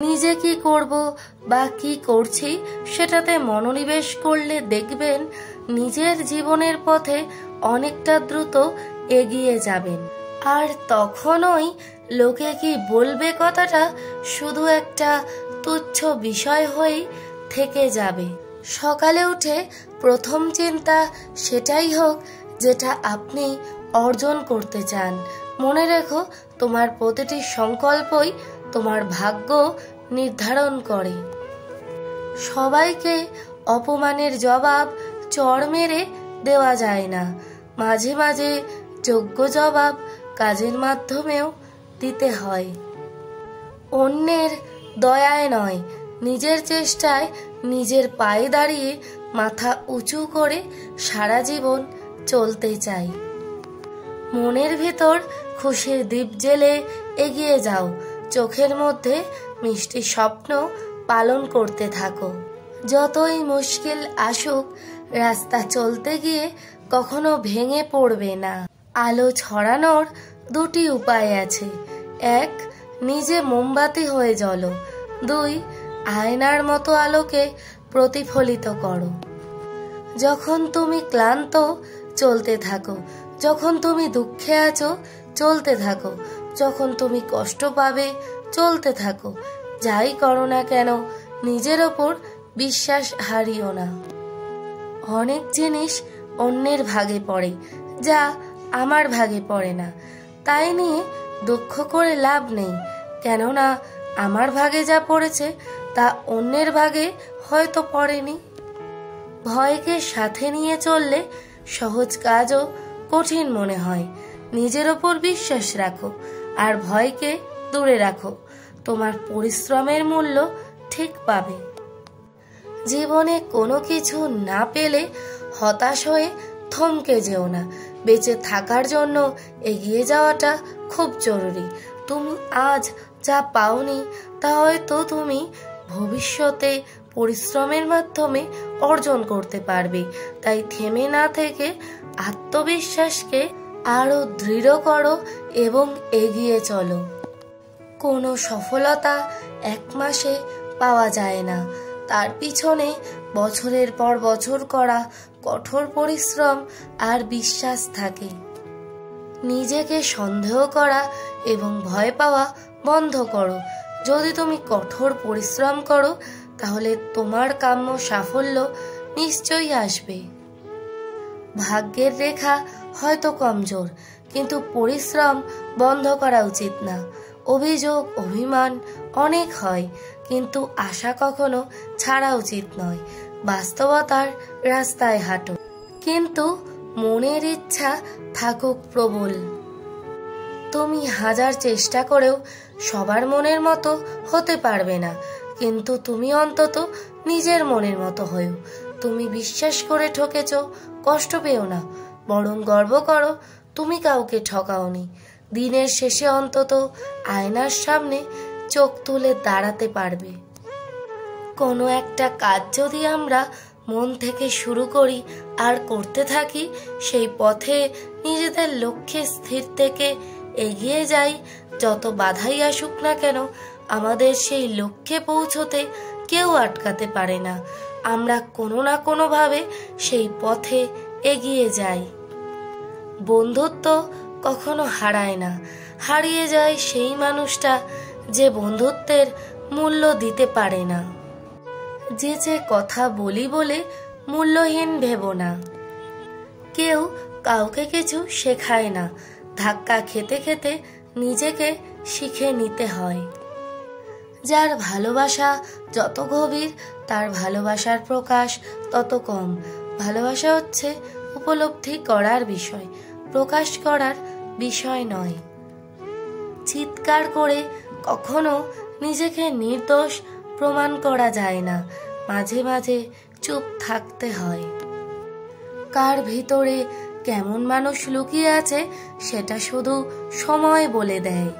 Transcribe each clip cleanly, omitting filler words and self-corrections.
নিজে কি করব বা কি করছি সেটাতে মনোনিবেশ করলে দেখবেন নিজের জীবনের পথে অনেকটা দ্রুত এগিয়ে যাবেন। আর তখনই লোকে কি বলবে কথাটা শুধু একটা তুচ্ছ বিষয় হয়েই থেকে যাবে। সকালে উঠে প্রথম চিন্তা সেটাই হোক যেটা আপনি অর্জন করতে চান। মনে রেখো, তোমার প্রতিটি সংকল্পই তোমার ভাগ্য নির্ধারণ করে। সবাইকে অপমানের জবাব চড় মেরে দেওয়া যায় না। মাঝে মাঝে যোগ্য জবাব কাজের মাধ্যমেও দিতে হয়। অন্যের দয়ায় নয়, নিজের চেষ্টায় নিজের পায়ে দাঁড়িয়ে মাথা উঁচু করে সারা জীবন চলতে চাই। মনের ভিতর খুশির দীপ জ্বেলে এগিয়ে যাও। চোখের মধ্যে মিষ্টি স্বপ্ন পালন করতে থাকো। যতই মুশকিল আসুক, রাস্তা চলতে গিয়ে কখনো ভেঙে পড়বে না। আলো ছড়ানোর দুটি উপায় আছে। এক, নিজে মোমবাতি হয়ে জ্বলো। দুই, আয়নার মতো আলোকে প্রতিফলিত করো। যখন তুমি ক্লান্ত, চলতে থাকো। যখন তুমি দুঃখে আছো, চলতে থাকো। যখন তুমি কষ্ট পাবে, চলতে থাকো। যাই করো না কেন, নিজের ওপর বিশ্বাস হারিও না। অনেক জিনিস অন্যের ভাগে পড়ে, যা আমার ভাগে পড়ে না। তাই নিয়ে দুঃখ করে লাভ নেই, কেননা আমার ভাগে যা পড়েছে তা অন্যের ভাগে হয়তো পড়েনি। ভয়কে সাথে নিয়ে চললে সহজ কাজও কঠিন মনে হয়। নিজের ওপর বিশ্বাস রাখো আর ভয়কে দূরে রাখো। তোমার পরিশ্রমের মূল্য ঠিক পাবে। জীবনে কোনো কিছু না পেলে হতাশ হয়ে থমকে যেও না। বেঁচে থাকার জন্য এগিয়ে যাওয়াটা খুব জরুরি। তুমি আজ যা পাওনি তা হয়তো তুমি ভবিষ্যতে পরিশ্রমের মাধ্যমে অর্জন করতে পারবে। তাই থেমে না থেকে আত্মবিশ্বাসকে আরো দৃঢ় করো এবং এগিয়ে চলো। কোনো সফলতা এক মাসে পাওয়া যায় না, তার পিছনে বছরের পর বছর করা কঠোর পরিশ্রম আর বিশ্বাস থাকে। নিজেকে সন্দেহ করা এবং ভয় পাওয়া বন্ধ করো। যদি তুমি কঠোর পরিশ্রম করো, তাহলে তোমার কাম্য সাফল্য নিশ্চয়ই আসবে। ভাগ্যের রেখা হয়তো কমজোর, কিন্তু পরিশ্রম বন্ধ করা উচিত না। অভিযোগ অভিমান অনেক হয়, কিন্তু আশা কখনো ছাড়া উচিত নয়। বাস্তবতার রাস্তায় হাঁটো, কিন্তু মনের ইচ্ছা থাকুক প্রবল। তুমি হাজার চেষ্টা করেও সবার মনের মতো হতে পারবে না, কিন্তু তুমি অন্তত নিজের মনের মতো হও। তুমি বিশ্বাস করে ঠকেছ, কষ্ট পেও না, বরং গর্ব করো তুমি কাউকে ঠকাওনি। দিনের শেষে অন্তত আয়নার সামনে চোখ তুলে দাঁড়াতে পারবে। কোনো একটা কাজ যদি আমরা মন থেকে শুরু করি আর করতে থাকি, সেই পথে নিজেদের লক্ষ্যে স্থির থেকে এগিয়ে যাই, যত বাধাই আসুক না কেন আমাদের সেই লক্ষ্যে পৌঁছতে কেউ আটকাতে পারে না। আমরা কোনো না কোনোভাবে সেই পথে এগিয়ে যাই। বন্ধুত্ব কখনো হারায় না, হারিয়ে যায় সেই মানুষটা যে বন্ধুত্বের মূল্য দিতে পারে না। যে কথা বলি বলে মূল্যহীন ভেবো না। কেউ কাউকে কিছু শেখায় না, ধাক্কা খেতে খেতে নিজেকে শিখে নিতে হয়। যার ভালোবাসা যত গভীর, তার ভালোবাসার প্রকাশ তত কম। ভালোবাসা হচ্ছে উপলব্ধি করার বিষয়, প্রকাশ করার বিষয় নয়। চিৎকার করে কখনো নিজেকে নির্দোষ প্রমাণ করা যায় না। মাঝে মাঝে চুপ থাকতে হয়। কার ভিতরে কেমন মানুষ লুকিয়ে আছে সেটা শুধু সময় বলে দেয়।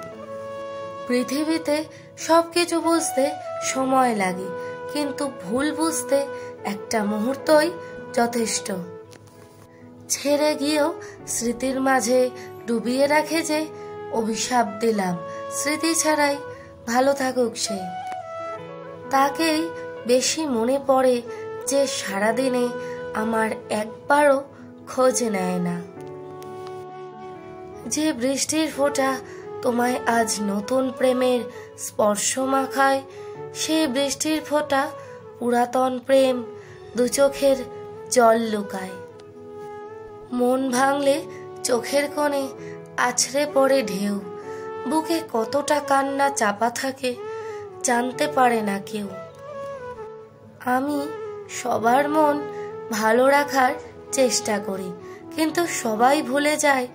পৃথিবীতে সবকিছু বুঝতে সময় লাগে, কিন্তু ভুল বুঝতে একটা মুহূর্তই যথেষ্ট। ছেড়ে গিয়েও স্মৃতির মাঝে ডুবিয়ে রাখে যে, অভিশাপ দিলাম স্মৃতি ছাড়াই ভালো থাকুক সে। তাকেই বেশি মনে পড়ে যে সারাদিনে আমার একবারও খোঁজ নেয় না। যে বৃষ্টির ফোঁটা তোমায় আজ নতুন প্রেমের স্পর্শ মাখায়, সেই বৃষ্টির ফোঁটা পুরাতন প্রেম দু চোখের জল লুকায়। মন ভাঙলে চোখের কোণে আছড়ে পড়ে ঢেউ, বুকে কতটা কান্না চাপা থাকে জানতে পারে না কেউ। আমি সবার মন ভালো রাখার চেষ্টা করি, কিন্তু সবাই ভুলে যায়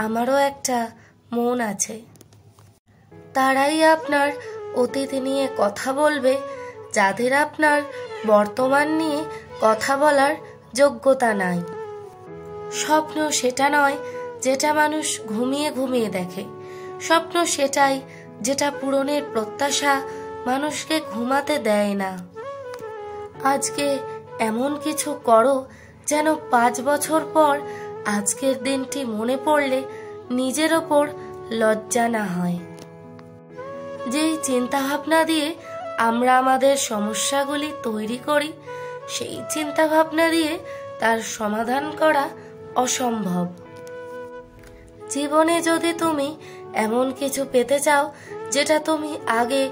আমারও একটা মন আছে। তারাই আপনার অতীত নিয়ে কথা বলবে যাদের আপনার বর্তমান নিয়ে কথা বলার যোগ্যতা নাই। স্বপ্ন সেটা নয় যেটা মানুষ ঘুমিয়ে ঘুমিয়ে দেখে, স্বপ্ন সেটাই যেটা পূরণের প্রত্যাশা মানুষকে ঘুমাতে দেয় না। আজকে এমন কিছু করো যেন 5 বছর পর আজকের দিনটি মনে পড়লে নিজের ওপর লজ্জা না হয়। যেই চিন্তাভাবনা দিয়ে আমরা আমাদের সমস্যাগুলি তৈরি করি, সেই চিন্তাভাবনা দিয়ে তার সমাধান করা অসম্ভব। জীবনে যদি তুমি এমন কিছু পেতে চাও যেটা তুমি আগে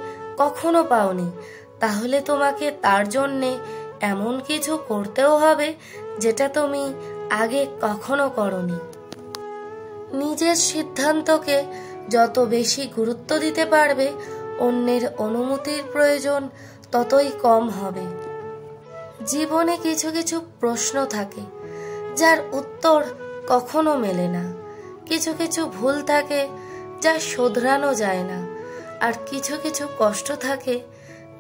কখনো পাওনি, তাহলে তোমাকে তার জন্যে এমন কিছু করতেও হবে যেটা তুমি আগে কখনো করনি। নিজের সিদ্ধান্তকে যত বেশি গুরুত্ব দিতে পারবে, অন্যের অনুমতির প্রয়োজন ততই কম হবে। জীবনে কিছু কিছু প্রশ্ন থাকে যার উত্তর কখনো মেলে না, কিছু কিছু ভুল থাকে যা শোধরানো যায় না, আর কিছু কিছু কষ্ট থাকে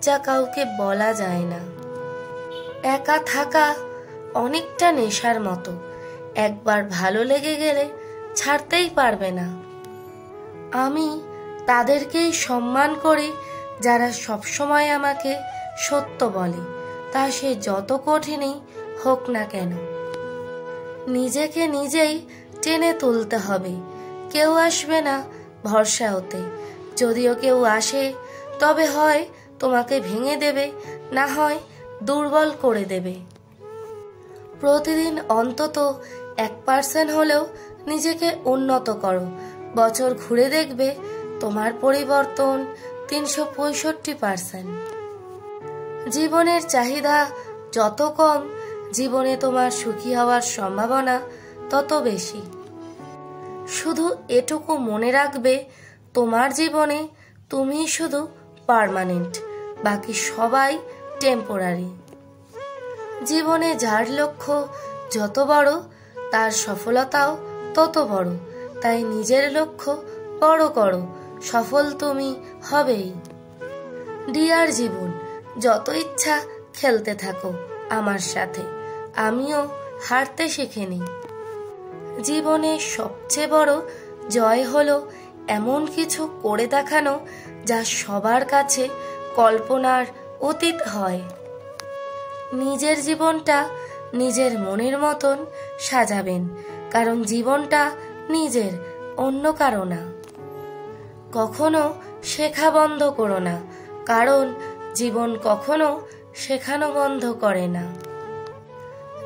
যা কাউকে বলা যায় না। একা থাকা অনেকটা নেশার মতো, একবার ভালো লেগে গেলে ছাড়তেই পারবে না। আমি তাদেরকেই সম্মান করি যারা সবসময় আমাকে সত্য বলে, তা সে যত কঠিনই হোক না কেন। নিজেকে নিজেই টেনে তুলতে হবে, কেউ আসবে না ভরসা হতে। যদিও কেউ আসে তবে হয় তোমাকে ভেঙে দেবে, না হয় দুর্বল করে দেবে। প্রতিদিন অন্তত 1% হলেও নিজেকে উন্নত করো। বছর ঘুরে দেখবে তোমার পরিবর্তন 365%। জীবনের চাহিদা যত কম, জীবনে তোমার সুখী হওয়ার সম্ভাবনা তত বেশি। শুধু এটুকু মনে রাখবে, তোমার জীবনে তুমি শুধু পার্মানেন্ট, বাকি সবাই টেম্পোরারি। জীবনে যার লক্ষ্য যত বড়, তার সফলতাও তত বড়। তাই নিজের লক্ষ্য বড় করো, সফল তুমি হবেই। ডিয়ার জীবন, যত ইচ্ছা খেলতে থাকো আমার সাথে, আমিও হারতে শিখিনি। জীবনে সবচেয়ে বড় জয় হলো এমন কিছু করে দেখানো যা সবার কাছে কল্পনার অতীত হয়। নিজের জীবনটা নিজের মনের মতন সাজাবেন, কারণ জীবনটা নিজের, অন্য কারো না। কখনো শেখা বন্ধ করো না, কারণ জীবন কখনো শেখানো বন্ধ করে না।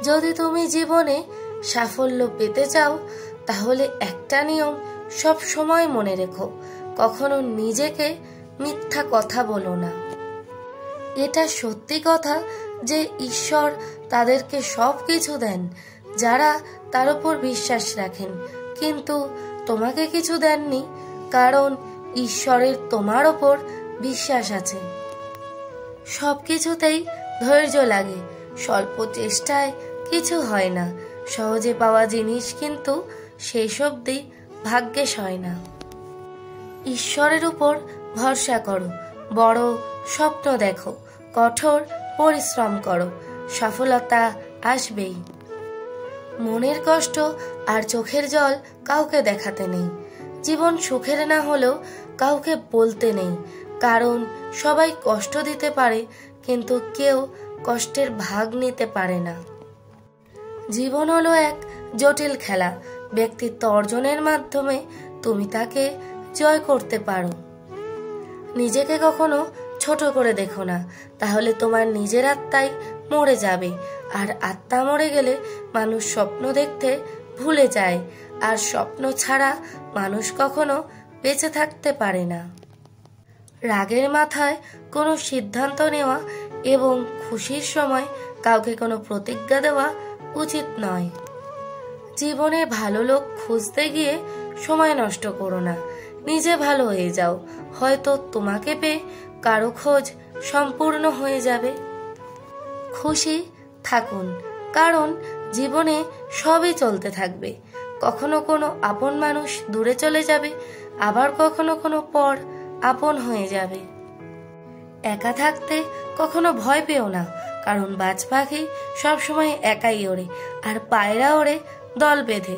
যদি তুমি জীবনে সাফল্য পেতে চাও, তাহলে একটা নিয়ম সব সময় মনে রেখো, কখনো নিজেকে মিথ্যা কথা বলো না। এটা সত্যি কথা যে ঈশ্বর তাদেরকে সব কিছু দেন যারা তার উপর বিশ্বাস রাখেন, কিন্তু তোমাকে কিছু দেননি কারণ ঈশ্বরের তোমার ওপর বিশ্বাস আছে। সব কিছুতেই ধৈর্য লাগে, স্বল্প চেষ্টায় কিছু হয় না। সহজে পাওয়া জিনিস কিন্তু শেষ অবধি ভাগ্যেশ হয় না। ঈশ্বরের উপর ভরসা করো, বড় স্বপ্ন দেখো, কঠোর পরিশ্রম করো, সফলতা আসবেই। মনের কষ্ট আর চোখের জল কাউকে দেখাতে নেই। জীবন সুখের না হলেও কাউকে বলতে নেই, কারণ সবাই কষ্ট দিতে পারে কিন্তু কেউ কষ্টের ভাগ নিতে পারে না। জীবন হলো এক জটিল খেলা, ব্যক্তিত্ব অর্জনের মাধ্যমে তুমি তাকে জয় করতে পারো। নিজেকে কখনো ছোট করে দেখো না, তাহলে তোমার নিজের আত্মাই মরে যাবে। আর আত্মা মরে গেলে মানুষ স্বপ্ন দেখতে ভুলে যায়, আর স্বপ্ন ছাড়া মানুষ কখনো বেঁচে থাকতে পারে না। রাগের মাথায় কোনো সিদ্ধান্ত নেওয়া এবং খুশির সময় কাউকে কোনো প্রতিজ্ঞা দেওয়া উচিত নয়। জীবনে ভালো লোক খুঁজতে গিয়ে সময় নষ্ট করো না, নিজে ভালো হয়ে যাও, হয়তো তোমাকে পেয়ে কারো খোঁজ সম্পূর্ণ হয়ে যাবে। খুশি থাকুন, কারণ জীবনে সবই চলতে থাকবে। কখনো কোনো আপন মানুষ দূরে চলে যাবে, আবার কখনো কোনো পর আপন হয়ে যাবে। একা থাকতে কখনো ভয় পেও না, কারণ বাজ পাখি সবসময় একাই ওড়ে, আর পায়রা ওড়ে দল বেঁধে।